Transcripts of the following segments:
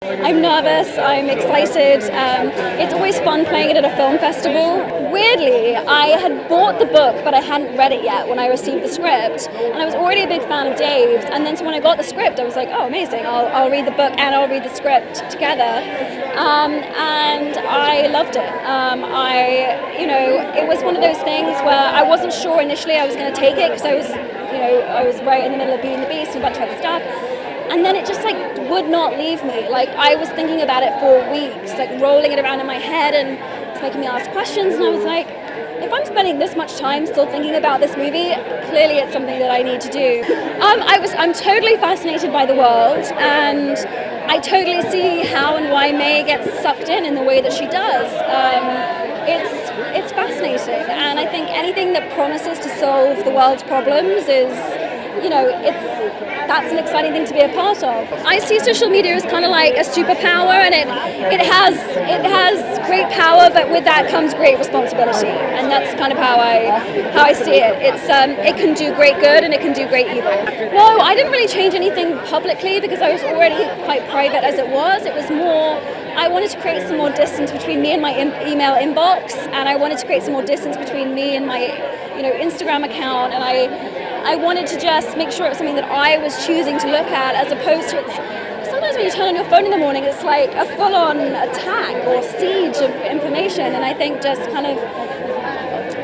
I'm nervous, I'm excited. It's always fun playing it at a film festival. Weirdly, I had bought the book, but I hadn't read it yet when I received the script. And I was already a big fan of Dave's. And then so when I got the script, I was like, oh, amazing. I'll read the book and I'll read the script together. And I loved it. It was one of those things where I wasn't sure initially I was going to take it because I was right in the middle of Beauty and the Beast and a bunch of other stuff. And then it just would not leave me. I was thinking about it for weeks, rolling it around in my head, and it's making me ask questions. And I was like, if I'm spending this much time still thinking about this movie, clearly it's something that I need to do. I'm totally fascinated by the world, and I totally see how and why May gets sucked in the way that she does. It's fascinating, and I think anything that promises to solve the world's problems is, that's an exciting thing to be a part of. I see social media as kind of like a superpower, and it has great power, but with that comes great responsibility, and that's kind of how I see it. It can do great good and it can do great evil. No, I didn't really change anything publicly because I was already quite private as it was. It was more, I wanted to create some more distance between me and my email inbox, and I wanted to create some more distance between me and my Instagram account, and I wanted to just make sure it was something that I was choosing to look at, as opposed to sometimes when you turn on your phone in the morning, it's like a full-on attack or siege of information, and I think just kind of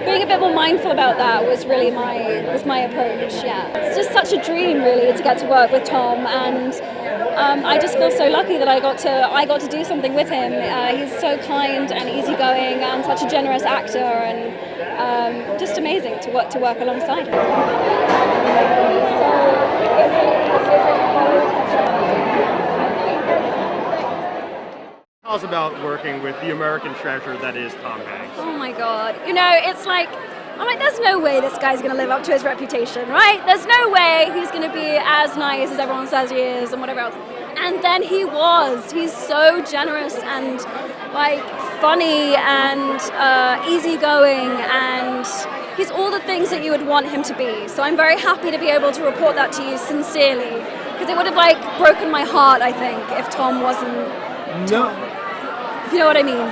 being a bit more mindful about that was really my approach. Yeah, it's just such a dream really to get to work with Tom, and I just feel so lucky that I got to do something with him. He's so kind and easygoing and such a generous actor, and just amazing to work alongside him. Tell us about working with the American treasure that is Tom Hanks. Oh my God. It's like, I'm like, there's no way this guy's going to live up to his reputation, right? There's no way he's going to be as nice as everyone says he is and whatever else. And then he was. He's so generous and funny and easygoing, and he's all the things that you would want him to be. So I'm very happy to be able to report that to you sincerely, because it would have broken my heart, I think, if Tom wasn't Tom. If you know what I mean.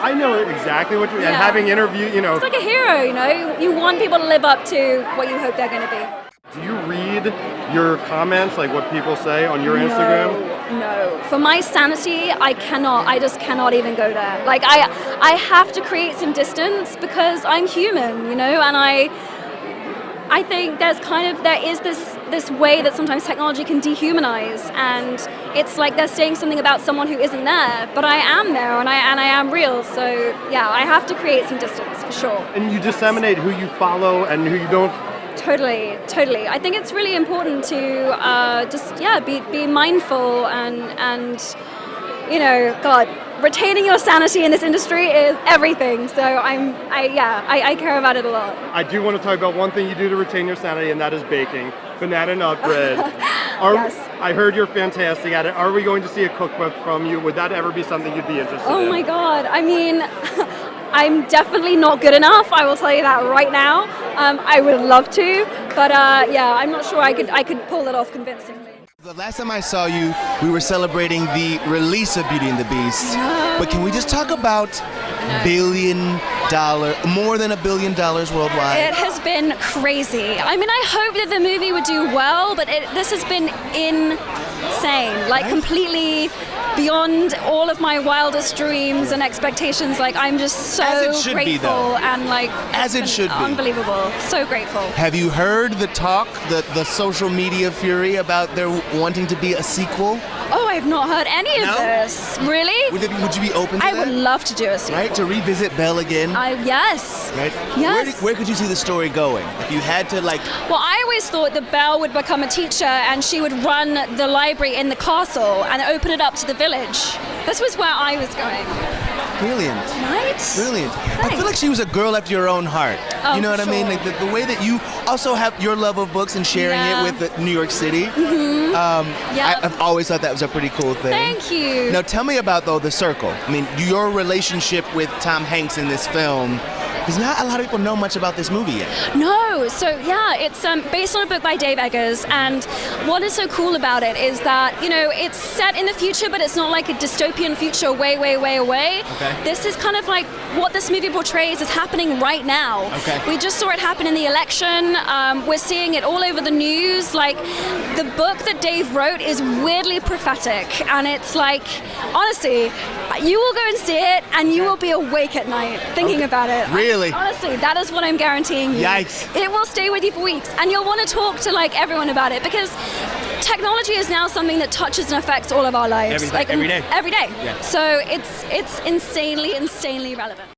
I know exactly what you mean. Yeah. And having interviewed, It's like a hero, You want people to live up to what you hope they're going to be. Do you read your comments, what people say on your Instagram? No. For my sanity, I just cannot even go there. I have to create some distance because I'm human, and I think there is this way that sometimes technology can dehumanize, and it's like they're saying something about someone who isn't there, but I am there, and I am real. So yeah, I have to create some distance for sure. And you disseminate who you follow and who you don't. Totally. I think it's really important to be mindful and God, retaining your sanity in this industry is everything. So I care about it a lot. I do want to talk about one thing you do to retain your sanity, and that is baking banana nut bread. Yes. I heard you're fantastic at it. Are we going to see a cookbook from you? Would that ever be something you'd be interested in? Oh my God. I mean, I'm definitely not good enough. I will tell you that right now. I would love to, but I'm not sure I could pull it off convincingly. The last time I saw you, we were celebrating the release of Beauty and the Beast. No. But can we just talk about more than $1 billion worldwide? It has been crazy. I mean, I hope that the movie would do well, but this has been insane. Completely beyond all of my wildest dreams and expectations. I'm just so grateful and as it should be. Unbelievable. So grateful. Have you heard the talk, the social media fury about there wanting to be a sequel? Oh, I have not heard any of this. Really? Would you be open to that? I would love to do a sequel. Right? To revisit Belle again? Yes. Right? Yes. Where could you see the story going? If you had to Well, I always thought that Belle would become a teacher and she would run the library in the castle and open it up to the village. This was where I was going. Brilliant. Right? Brilliant. Thanks. I feel like she was a girl after your own heart. Oh, you know what sure. I mean? The way that you also have your love of books and sharing it with New York City. Mm-hmm. I've always thought that was a pretty cool thing. Thank you. Now tell me about, the Cercle. I mean, your relationship with Tom Hanks in this film, because not a lot of people know much about this movie yet. No, No, so yeah, it's based on a book by Dave Eggers, and what is so cool about it is that, you know, it's set in the future, but it's not like a dystopian future way, way, way away. Okay. This is kind of like what this movie portrays is happening right now. Okay. We just saw it happen in the election. We're seeing it all over the news. Like, the book that Dave wrote is weirdly prophetic, and it's like, honestly, you will go and see it, and you will be awake at night thinking about it. Really? Honestly, that is what I'm guaranteeing you. Yikes. It will stay with you for weeks, and you'll want to talk to like everyone about it, because technology is now something that touches and affects all of our lives. Every day. Every day. Yeah. So it's insanely relevant.